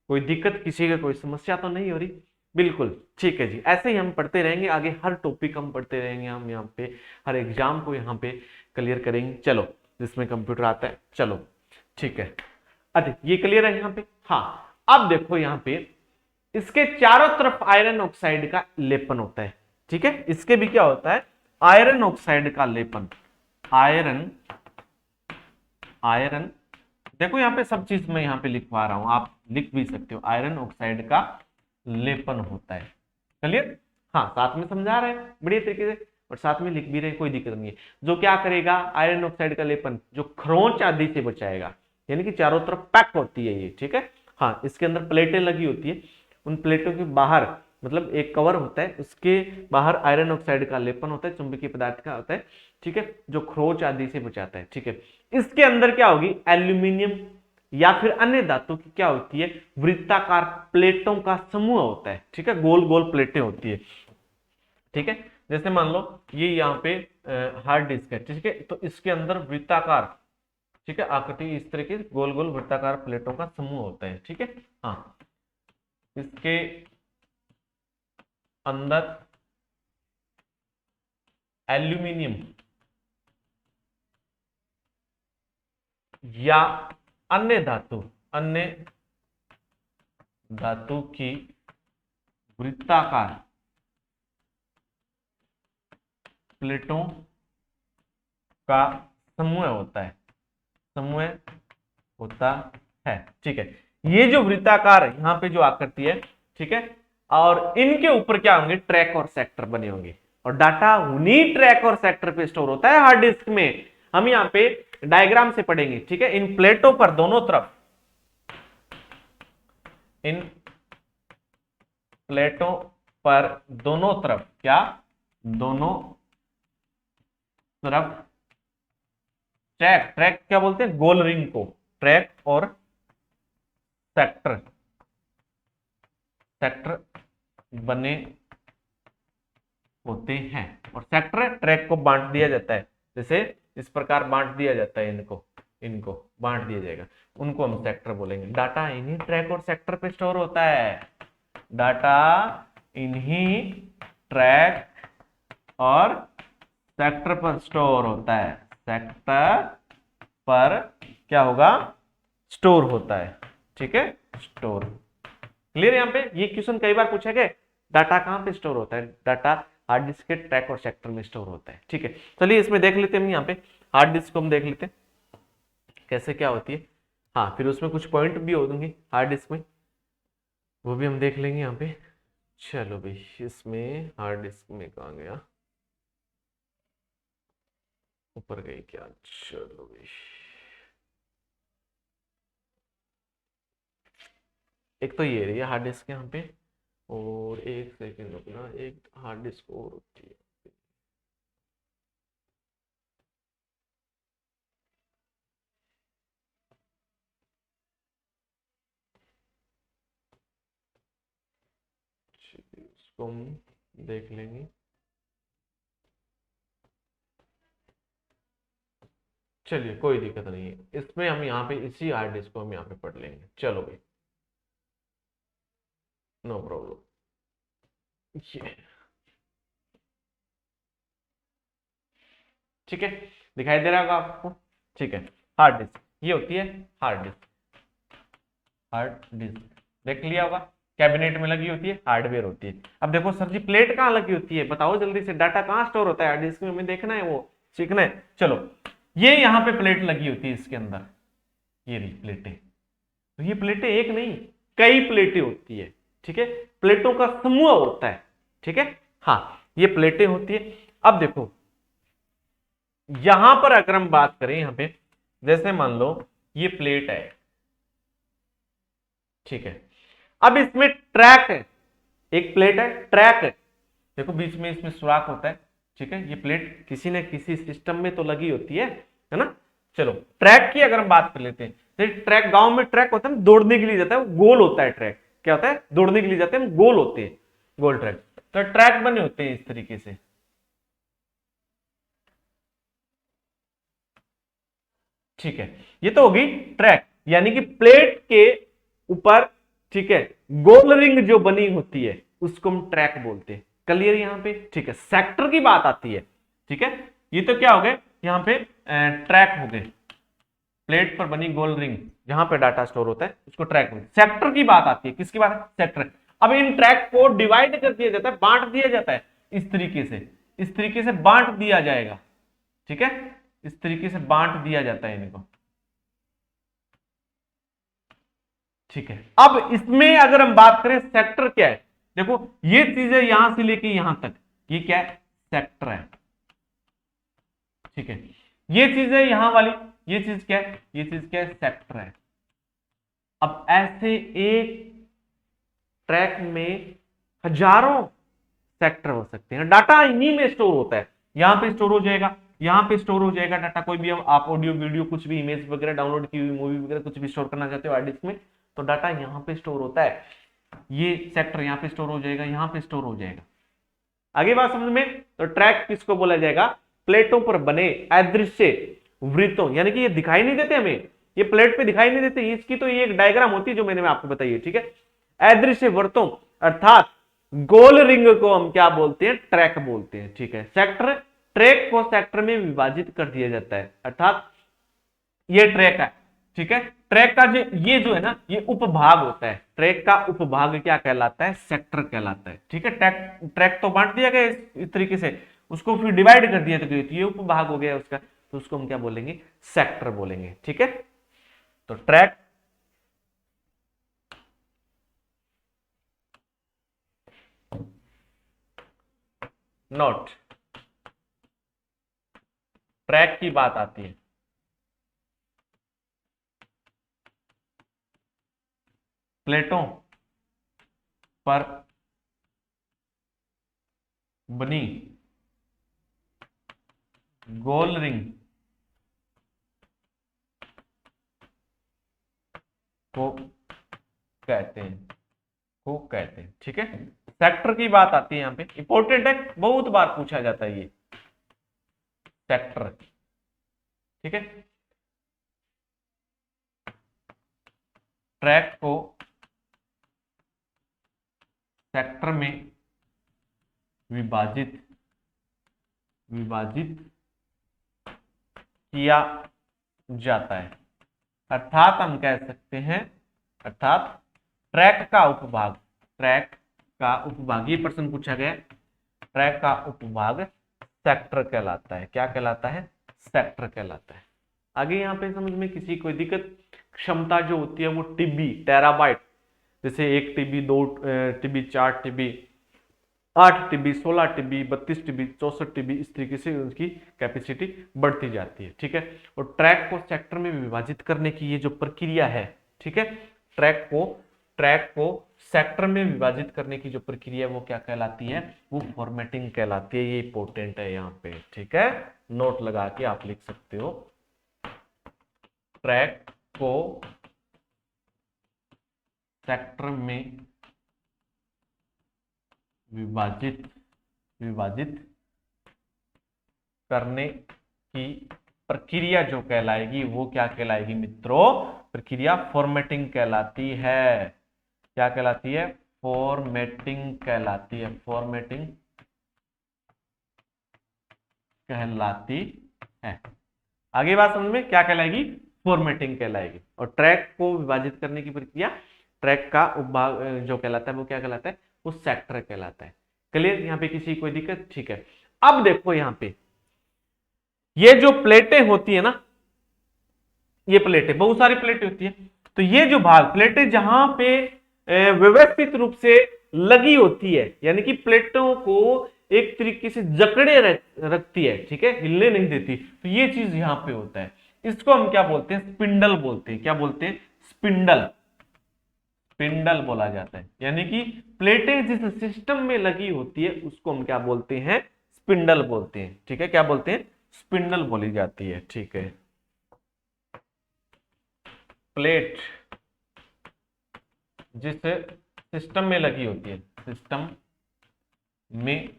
कोई दिक्कत, किसी का कोई समस्या तो नहीं हो रही, बिल्कुल ठीक है जी। ऐसे ही हम पढ़ते रहेंगे आगे, हर टॉपिक हम पढ़ते रहेंगे, हम यहाँ पे हर एग्जाम को यहाँ पे क्लियर करेंगे। चलो जिसमें कंप्यूटर आता है, चलो ठीक है। अच्छा ये क्लियर है यहाँ पे। हाँ अब देखो यहाँ पे इसके चारों तरफ आयरन ऑक्साइड का लेपन होता है। ठीक है, इसके भी क्या होता है, आयरन ऑक्साइड का लेपन। आयरन देखो यहाँ पे सब चीज मैं यहाँ पे लिखवा रहा हूं, आप लिख भी सकते हो, आयरन ऑक्साइड का लेपन होता है। क्लियर, हाँ साथ में समझा रहे हैं बढ़िया तरीके से, और साथ में लिख भी रहे हैं, कोई दिक्कत नहीं है। जो क्या करेगा, आयरन ऑक्साइड का लेपन जो खरोंच आदि से बचाएगा, यानी कि चारों तरफ पैक होती है ये। ठीक है, हाँ इसके अंदर प्लेटें लगी होती है, उन प्लेटों के बाहर मतलब एक कवर होता है, उसके बाहर आयरन ऑक्साइड का लेपन होता है, चुंबकीय पदार्थ का होता है। ठीक है, जो खरोंच आदि से बचाता है। ठीक है, इसके अंदर क्या होगी, एल्यूमिनियम या फिर अन्य धातु की क्या होती है, वृत्ताकार प्लेटों का समूह होता है। ठीक है, गोल गोल प्लेटें होती है। ठीक है, जैसे मान लो ये यहाँ पे हार्ड डिस्क है। ठीक है, तो इसके अंदर वृत्ताकार, ठीक है, आकृति इस तरह के गोल गोल वृत्ताकार प्लेटों का समूह होता है। ठीक है, हाँ इसके अंदर एल्यूमिनियम या अन्य धातु की वृत्ताकार प्लेटों का समूह होता है। ठीक है, ये जो वृत्ताकार यहां पे जो आकृति है, ठीक है, और इनके ऊपर क्या होंगे, ट्रैक और सेक्टर बने होंगे, और डाटा उन्हीं ट्रैक और सेक्टर पे स्टोर होता है हार्ड डिस्क में। हम यहाँ पे डायग्राम से पढ़ेंगे। ठीक है, इन प्लेटों पर दोनों तरफ, इन प्लेटों पर दोनों तरफ क्या, दोनों तरफ ट्रैक, ट्रैक क्या बोलते हैं, गोल रिंग को, ट्रैक और सेक्टर, सेक्टर बने होते हैं। और सेक्टर ट्रैक को बांट दिया जाता है, जैसे इस प्रकार बांट दिया जाता है, इनको इनको बांट दिया जाएगा, उनको हम सेक्टर बोलेंगे। डाटा इन्हीं ट्रैक और सेक्टर पे स्टोर होता है, डाटा इन्हीं ट्रैक और सेक्टर पर स्टोर होता है, सेक्टर पर क्या होगा, स्टोर होता है। ठीक है, स्टोर। क्लियर? यहां पे ये क्वेश्चन कई बार पूछा गया, डाटा कहां पे स्टोर होता है, डाटा हार्ड डिस्क के ट्रैक और सेक्टर में स्टोर होता है। ठीक है, चलिए इसमें देख लेते हैं हम, यहाँ पे हार्ड डिस्क को हम देख लेते हैं कैसे क्या होती है। हाँ, फिर उसमें कुछ पॉइंट भी होंगे हार्ड डिस्क में, वो भी हम देख लेंगे यहाँ पे। चलो भाई, इसमें हार्ड डिस्क में कहाँ गया, ऊपर गई क्या, चलो भाई, एक तो ये रही है हार्ड डिस्क यहाँ पे, और एक सेकेंड रुकना, एक हार्ड डिस्क और होती है। उसको हम देख लेंगे। चलिए कोई दिक्कत नहीं है, इसमें हम यहाँ पे इसी हार्ड डिस्क को हम यहाँ पे पढ़ लेंगे। चलो भाई, नो प्रॉब्लम। ये ठीक है, दिखाई दे रहा होगा आपको? ठीक है, हार्ड डिस्क ये होती है, हार्ड डिस्क, हार्ड डिस्क देख लिया होगा, कैबिनेट में लगी होती है, हार्डवेयर होती है। अब देखो सर जी, प्लेट कहाँ लगी होती है, बताओ जल्दी से, डाटा कहाँ स्टोर होता है हार्ड डिस्क में, हमें देखना है, वो सीखना है। चलो, ये यहाँ पे प्लेट लगी होती है इसके अंदर, ये रही प्लेटें। तो ये प्लेटें एक नहीं, कई प्लेटें होती है। ठीक है, प्लेटों का समूह होता है। ठीक है, हाँ, ये प्लेटें होती है। अब देखो, यहां पर अगर हम बात करें, यहां पे जैसे मान लो ये प्लेट है, ठीक है, अब इसमें ट्रैक है, एक प्लेट है, ट्रैक है, देखो बीच में इसमें सुराख होता है। ठीक है, ये प्लेट किसी न किसी सिस्टम में तो लगी होती है ना। चलो, ट्रैक की अगर हम बात कर लेते हैं, तो ट्रैक, गांव में ट्रैक होता है, दौड़ने के लिए जाता है, गोल होता है ट्रैक, क्या होता है, दौड़ने के लिए जाते हैं, गोल होते हैं, गोल ट्रैक। तो ट्रैक बने होते हैं इस तरीके से। ठीक है, ये तो होगी ट्रैक, यानी कि प्लेट के ऊपर, ठीक है, गोल रिंग जो बनी होती है उसको हम ट्रैक बोलते हैं। क्लियर यहां पे? ठीक है, सेक्टर की बात आती है। ठीक है, ये तो क्या हो गए यहां पे, ट्रैक हो गए, प्लेट पर बनी गोल रिंग जहां पे डाटा स्टोर होता है उसको ट्रैक बोलते हैं। सेक्टर की बात आती है, किसकी बात है, सेक्टर। अब इन ट्रैक को डिवाइड कर दिया जाता है, बांट दिया जाता है, इस तरीके से, इस तरीके से बांट दिया जाएगा। ठीक है, इस तरीके से बांट दिया जाता है इनको। ठीक है, अब इसमें अगर हम बात करें सेक्टर क्या है, देखो ये चीज है यहां से लेके यहां तक, ये क्या है, सेक्टर है। ठीक है, ये चीज है यहां वाली, ये चीज क्या है, ये चीज क्या है, सेक्टर है। अब ऐसे एक ट्रैक में हजारों सेक्टर हो सकते हैं, डाटा इन्हीं में स्टोर होता है, यहां पे स्टोर हो जाएगा, यहां पे स्टोर हो जाएगा डाटा, कोई भी हम आप ऑडियो वीडियो कुछ भी इमेज वगैरह डाउनलोड की हुई मूवी वगैरह कुछ भी स्टोर करना चाहते हो हार्ड डिस्क में, तो डाटा यहां पे स्टोर होता है, ये सेक्टर यहां पे स्टोर हो जाएगा, यहां पे स्टोर हो जाएगा। आगे बात समझ में? तो ट्रैक किसको बोला जाएगा, प्लेटों पर बने अदृश्य वृत्तों, यानी कि ये दिखाई नहीं देते हमें, ये प्लेट पे दिखाई नहीं देते, इसकी तो ये एक डायग्राम होती है जो मैंने आपको बताई है। ठीक है, अदृश्य वृत्तों अर्थात गोल रिंग को हम क्या बोलते हैं, ट्रैक बोलते हैं। ठीक है, सेक्टर, ट्रैक को सेक्टर में विभाजित कर दिया जाता है, अर्थात ये ट्रैक है। ठीक है, ट्रैक का जो ये जो है ना, ये उपभाग होता है, ट्रैक का उपभाग क्या कहलाता है, सेक्टर कहलाता है। ठीक है, ट्रैक, ट्रैक तो बांट दिया गया इस तरीके से, उसको फिर डिवाइड कर दिया, तो ये उपभाग हो गया उसका, तो उसको हम क्या बोलेंगे, सेक्टर बोलेंगे। ठीक है, तो ट्रैक, नोट, ट्रैक की बात आती है, प्लेटों पर बनी गोल रिंग को कहते हैं। ठीक है, सेक्टर की बात आती है यहां पे, इंपॉर्टेंट है, बहुत बार पूछा जाता है ये सेक्टर। ठीक है, ट्रैक को सेक्टर में विभाजित किया जाता है, अर्थात हम कह सकते हैं, अर्थात ट्रैक का उपभाग, ये प्रश्न पूछा गया, ट्रैक का उपभाग सेक्टर कहलाता है। क्या कहलाता है? सेक्टर कहलाता है। आगे यहाँ पे समझ में किसी कोई दिक्कत? क्षमता जो होती है वो टीबी, टेराबाइट, जैसे 1 TB, 2 TB, 4 TB, 8 TB, 16 TB, 32 TB, 64 TB, इस तरीके से उसकी कैपेसिटी बढ़ती जाती है। ठीक है, और ट्रैक को सेक्टर में विभाजित करने की ये जो प्रक्रिया है, ठीक है, ट्रैक को सेक्टर में विभाजित करने की जो प्रक्रिया है वो क्या कहलाती है? वो फॉर्मेटिंग कहलाती है। ये इंपॉर्टेंट है यहाँ पे। ठीक है, नोट लगा के आप लिख सकते हो, ट्रैक को सेक्टर में विभाजित करने की प्रक्रिया जो कहलाएगी वो क्या कहलाएगी मित्रों? प्रक्रिया फॉर्मेटिंग कहलाती है। क्या कहलाती है? फॉर्मेटिंग कहलाती है। फॉर्मेटिंग कहलाती है। आगे बात समझ में, क्या कहलाएगी? फॉर्मेटिंग कहलाएगी। और ट्रैक को विभाजित करने की प्रक्रिया, ट्रैक का उपभाग जो कहलाता है वो क्या कहलाता है? वो सेक्टर कहलाता है। क्लियर? यहाँ पे किसी कोई दिक्कत? ठीक है, अब देखो यहाँ पे ये जो प्लेटें होती है ना, ये प्लेटें, बहुत सारी प्लेटें होती है, तो ये जो भाग प्लेटें जहां पे व्यवस्थित रूप से लगी होती है, यानी कि प्लेटों को एक तरीके से जकड़े रखती है, ठीक है, हिलने नहीं देती, तो ये चीज यहां पे होता है। इसको हम क्या बोलते हैं? स्पिंडल बोलते हैं। क्या बोलते हैं? स्पिंडल बोला जाता है। यानी कि प्लेटें जिस सिस्टम में लगी होती है उसको हम क्या बोलते हैं? स्पिंडल बोलते हैं। ठीक है, क्या बोलते हैं? स्पिंडल बोली जाती है। ठीक है, प्लेट जिस सिस्टम में लगी होती है, सिस्टम में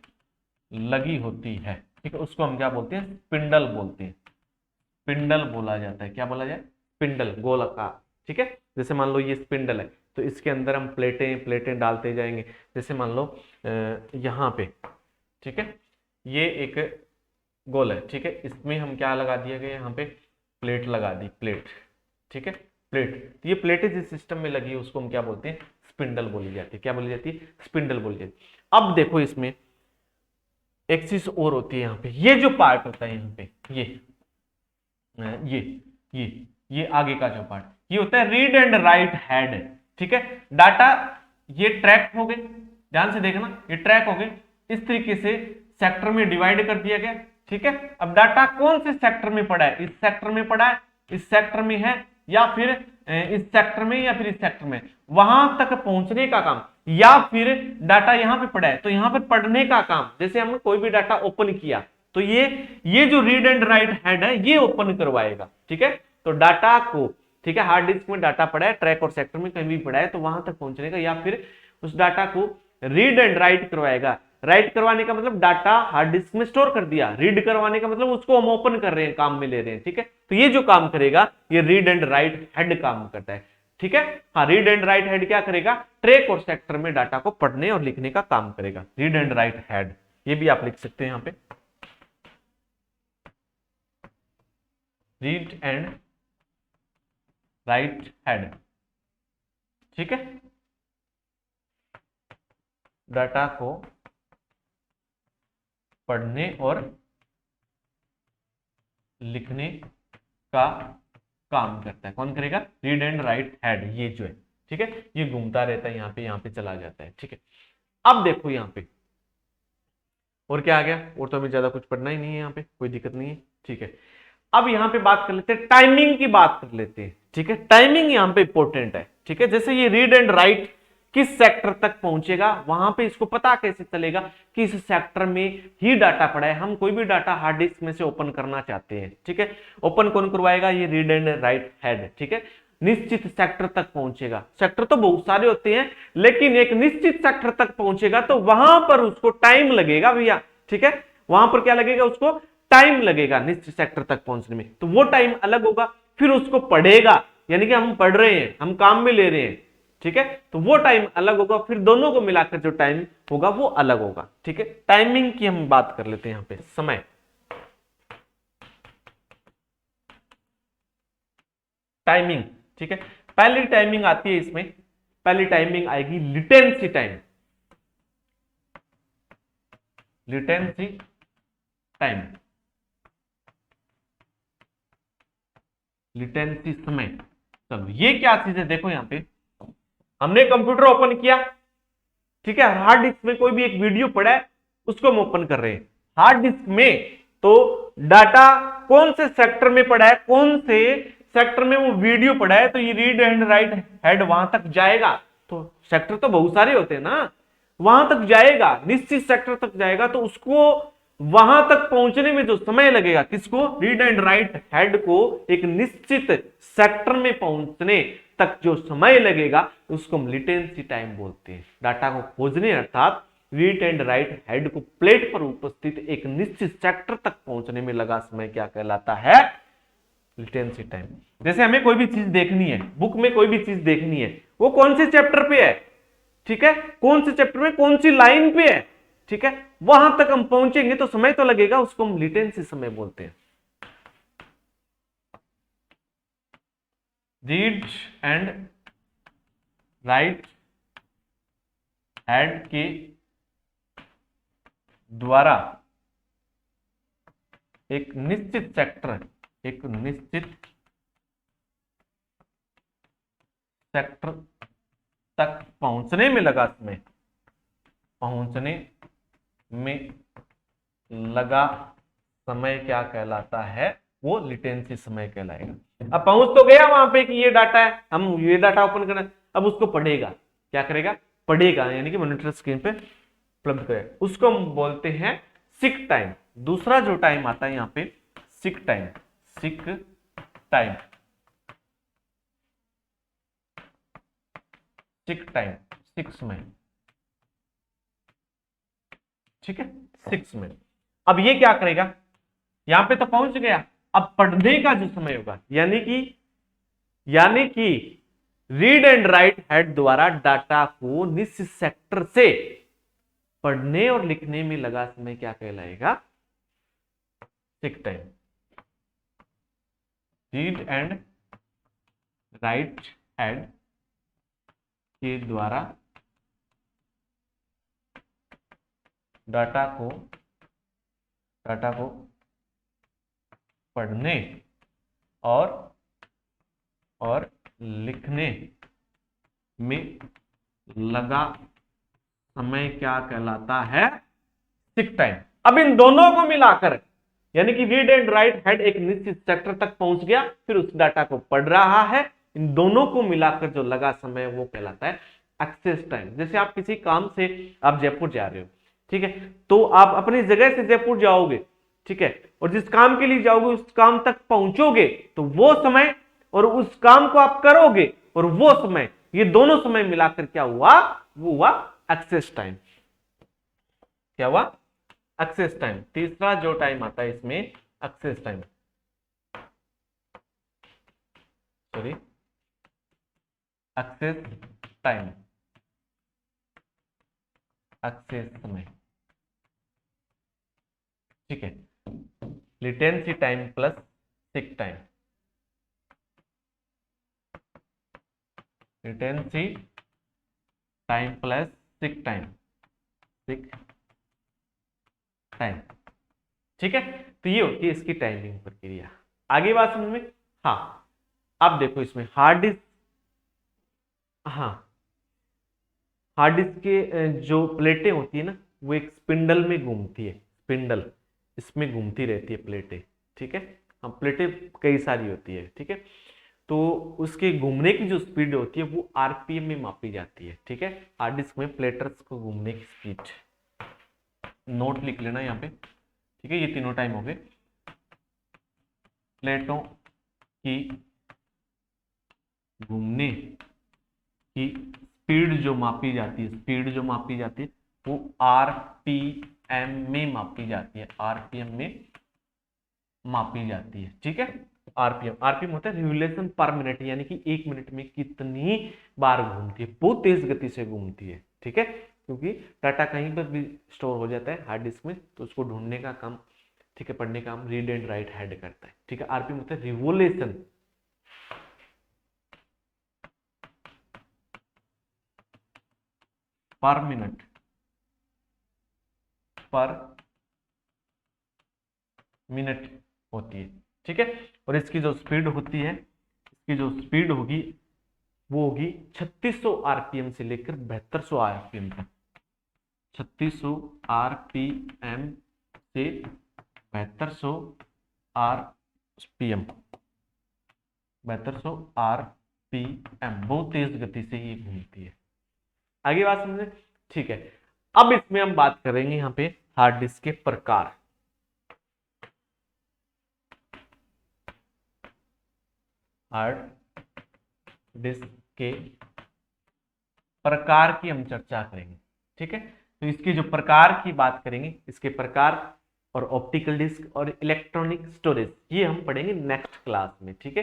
लगी होती है, ठीक है, उसको हम क्या बोलते हैं? स्पिंडल बोलते हैं। स्पिंडल बोला जाता है। क्या बोला जाए? स्पिंडल, गोलाकार। ठीक है, जैसे मान लो ये स्पिंडल है, तो इसके अंदर हम प्लेटें डालते जाएंगे। जैसे मान लो यहां पे, ठीक है, ये एक गोल है, ठीक है, इसमें हम क्या लगा दिया गया? यहाँ पे प्लेट लगा दी, प्लेट। ठीक है, प्लेट, तो ये प्लेटें जिस सिस्टम में लगी है उसको हम क्या बोलते हैं? स्पिंडल बोली जाती है। क्या बोली जाती है? स्पिंडल बोली जाती है। अब देखो इसमें एक चीज और होती है, यहाँ पे ये जो पार्ट होता है, यहाँ पे ये आगे का जो पार्ट, ये होता है रीड एंड राइट हेड। ठीक है, डाटा ये ट्रैक हो गए, ध्यान से देखना, ये ट्रैक हो गए, इस तरीके से सेक्टर में डिवाइड कर दिया गया। ठीक है, अब डाटा कौन से सेक्टर में पड़ा है? इस सेक्टर में पड़ा है, इस सेक्टर में है, या फिर इस सेक्टर में, या फिर इस सेक्टर में, वहां तक पहुंचने का काम, या फिर डाटा यहां पे पड़ा है तो यहां पे पढ़ने का काम। जैसे हमने कोई भी डाटा ओपन किया तो ये जो रीड एंड राइट हेड है ये ओपन करवाएगा। ठीक है, तो डाटा को, ठीक है, हार्ड डिस्क में डाटा पड़ा है, ट्रैक और सेक्टर में कहीं भी पड़ा है, तो वहां तक पहुंचने का, या फिर उस डाटा को रीड एंड राइट करवाएगा। राइट करवाने का मतलब डाटा हार्ड डिस्क में स्टोर कर दिया, रीड करवाने का मतलब उसको हम ओपन कर रहे हैं, काम में ले रहे हैं। ठीक है, तो ये जो काम करेगा ये रीड एंड राइट हेड काम करता है। ठीक है, हाँ, रीड एंड राइट हेड क्या करेगा? ट्रैक और सेक्टर में डाटा को पढ़ने और लिखने का काम करेगा, रीड एंड राइट हेड। ये भी आप लिख सकते हैं यहां पे, रीड एंड राइट हेड। ठीक है, डाटा को पढ़ने और लिखने का काम करता है। कौन करेगा? रीड एंड राइट हेड, ये जो है, ठीक है, ये घूमता रहता है, यहाँ पे चला जाता है। ठीक है, अब देखो यहाँ पे और क्या आ गया, और तो हमें ज्यादा कुछ पढ़ना ही नहीं है, यहाँ पे कोई दिक्कत नहीं है। ठीक है, अब यहाँ पे बात कर लेते हैं, टाइमिंग की बात कर लेते हैं। ठीक है, टाइमिंग यहाँ पे इंपॉर्टेंट है। ठीक है, जैसे ये रीड एंड राइट किस सेक्टर तक पहुंचेगा, वहां पे इसको पता कैसे चलेगा कि इस सेक्टर में ही डाटा पड़ा है। हम कोई भी डाटा हार्ड डिस्क में से ओपन करना चाहते हैं, ठीक है, ओपन कौन करवाएगा, ये रीड एंड राइट हेड, ठीक है, निश्चित सेक्टर तक पहुंचेगा। सेक्टर तो बहुत सारे होते हैं, लेकिन एक निश्चित सेक्टर तक पहुंचेगा तो वहां पर उसको टाइम लगेगा भैया, ठीक है, वहां पर क्या लगेगा, उसको टाइम लगेगा निश्चित सेक्टर तक पहुंचने में, तो वो टाइम अलग होगा। फिर उसको पढ़ेगा, यानी कि हम पढ़ रहे हैं, हम काम में ले रहे हैं, ठीक है, तो वो टाइम अलग होगा। फिर दोनों को मिलाकर जो टाइम होगा वो अलग होगा, ठीक है। टाइमिंग की हम बात कर लेते हैं यहां पे, समय, टाइमिंग, ठीक है। पहली टाइमिंग आती है इसमें, पहली टाइमिंग आएगी latency time, latency time, latency समय। चलो ये क्या चीज है, देखो यहां पे हमने कंप्यूटर ओपन किया, ठीक है, हार्ड डिस्क में कोई भी एक वीडियो पड़ा है, उसको हम ओपन कर रहे हैं हार्ड डिस्क में, तो डाटा कौन से सेक्टर में पड़ा है, कौन से सेक्टर में वो वीडियो पड़ा है, तो ये रीड एंड राइट हेड वहां तक जाएगा। तो सेक्टर तो बहुत सारे होते हैं ना, वहां तक जाएगा, निश्चित सेक्टर तक जाएगा, तो उसको वहां तक पहुंचने में जो समय लगेगा, किसको, रीड एंड राइट हेड को एक निश्चित सेक्टर में पहुंचने तक जो समय लगेगा उसको हम लिटेंसी टाइम बोलते हैं। डाटा को खोजने अर्थात रीड एंड राइट हेड को प्लेट पर उपस्थित एक निश्चित सेक्टर तक पहुंचने में लगा समय क्या कहलाता है, लिटेंसी टाइम। जैसे हमें कोई भी चीज देखनी है, बुक में कोई भी चीज देखनी है, वो कौन से चैप्टर पे है, ठीक है, कौन से चैप्टर में कौन सी लाइन पे है, ठीक है, वहां तक हम पहुंचेंगे तो समय तो लगेगा, उसको हम लिटेंसी समय बोलते हैं। रीड एंड राइट हेड के द्वारा एक निश्चित सेक्टर, एक निश्चित सेक्टर तक पहुंचने में लगा समय, पहुंचने में लगा समय क्या कहलाता है, वो लिटेंसी समय कहलाएगा। अब पहुंच तो गया वहां पे कि ये डाटा है, हम ये डाटा ओपन करना, अब उसको पढ़ेगा, क्या करेगा, पढ़ेगा, यानी कि मॉनिटर स्क्रीन पे उपलब्ध करेगा, उसको हम बोलते हैं सिक टाइम। दूसरा जो टाइम आता है यहां पे सिक time, seek time, seek time, 6 में, ठीक है, 6 में। अब ये क्या करेगा, यहां पे तो पहुंच गया, अब पढ़ने का जो समय होगा, यानी कि रीड एंड राइट हेड द्वारा डाटा को निश्चित सेक्टर से पढ़ने और लिखने में लगा समय क्या कहलाएगा, sick time. Read and write head के द्वारा डाटा को पढ़ने और लिखने में लगा समय क्या कहलाता है, सिक टाइम। अब इन दोनों को मिलाकर, यानी कि रीड एंड राइट हेड एक निश्चित सेक्टर तक पहुंच गया, फिर उस डाटा को पढ़ रहा है, इन दोनों को मिलाकर जो लगा समय वो कहलाता है एक्सेस टाइम। जैसे आप किसी काम से आप जयपुर जा रहे हो, ठीक है, तो आप अपनी जगह से जयपुर जाओगे, ठीक है, और जिस काम के लिए जाओगे उस काम तक पहुंचोगे, तो वो समय और उस काम को आप करोगे और वो समय, ये दोनों समय मिलाकर क्या हुआ, वो हुआ एक्सेस टाइम। क्या हुआ, एक्सेस टाइम। तीसरा जो टाइम आता है इसमें access time, sorry, access time, access समय, ठीक है, latency time plus seek time, latency time plus seek time, seek time, ठीक है। तो ये होती है इसकी टाइमिंग प्रक्रिया। आगे बात समझ में, हाँ, अब देखो इसमें हार्ड डिस्क, हाँ, हार्ड डिस्क के जो प्लेटें होती है ना, वो एक स्पिंडल में घूमती है, स्पिंडल इसमें घूमती रहती है प्लेटें, ठीक है, हाँ, प्लेटें कई सारी होती है, ठीक है। तो उसके घूमने की जो स्पीड होती है वो आरपीएम में मापी जाती है। ठीक है, हार्ड डिस्क में प्लेटर्स को घूमने की स्पीड, नोट लिख लेना यहाँ पे। ठीक है, ये तीनों टाइम हो गए। प्लेटों की घूमने की स्पीड जो मापी जाती है, स्पीड जो मापी जाती है वो आरपीएम में मापी जाती है, आरपीएम में मापी जाती है। ठीक है, आरपीएम, आरपीएम होता है रिवोल्यूशन पर मिनट, यानी कि 1 मिनट में कितनी बार घूमती है, बहुत तेज गति से घूमती है। ठीक है, क्योंकि डाटा कहीं पर भी स्टोर हो जाता है हार्ड डिस्क में, तो उसको ढूंढने का काम, ठीक है, पढ़ने का काम रीड एंड राइट हेड करता है। ठीक है, आरपीएम होता है रिवोल्यूशन पर मिनट, पर मिनट होती है। ठीक है, और इसकी जो स्पीड होती है, इसकी जो स्पीड होगी वो होगी 3600 आरपीएम से लेकर 7200 आरपीएम तक। 3600 आरपीएम से 7200 आरपीएम, 7200 आरपीएम, बहुत तेज गति से ये घूमती है। आगे बात समझे? ठीक है, अब इसमें हम बात करेंगे यहाँ पे हार्ड डिस्क के प्रकार। हार्ड डिस्क के प्रकार की हम चर्चा करेंगे। ठीक है, तो इसके जो प्रकार की बात करेंगे, इसके प्रकार और ऑप्टिकल डिस्क और इलेक्ट्रॉनिक स्टोरेज, ये हम पढ़ेंगे नेक्स्ट क्लास में। ठीक है,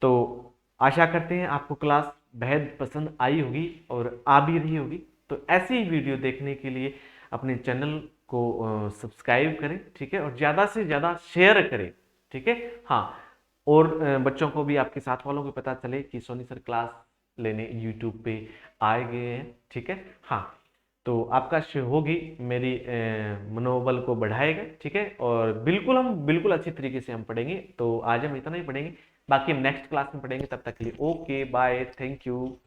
तो आशा करते हैं आपको क्लास बेहद पसंद आई होगी और आ भी रही होगी। तो ऐसे ही वीडियो देखने के लिए अपने चैनल को सब्सक्राइब करें। ठीक है, और ज़्यादा से ज़्यादा शेयर करें। ठीक है, हाँ, और बच्चों को भी, आपके साथ वालों को पता चले कि सोनी सर क्लास लेने यूट्यूब पे आए गए हैं। ठीक है, हाँ, तो आपका सहयोग ही मेरी मनोबल को बढ़ाएगा। ठीक है, और हम बिल्कुल अच्छी तरीके से हम पढ़ेंगे। तो आज हम इतना ही पढ़ेंगे, बाकी हम नेक्स्ट क्लास में पढ़ेंगे। तब तक के लिए ओके बाय, थैंक यू।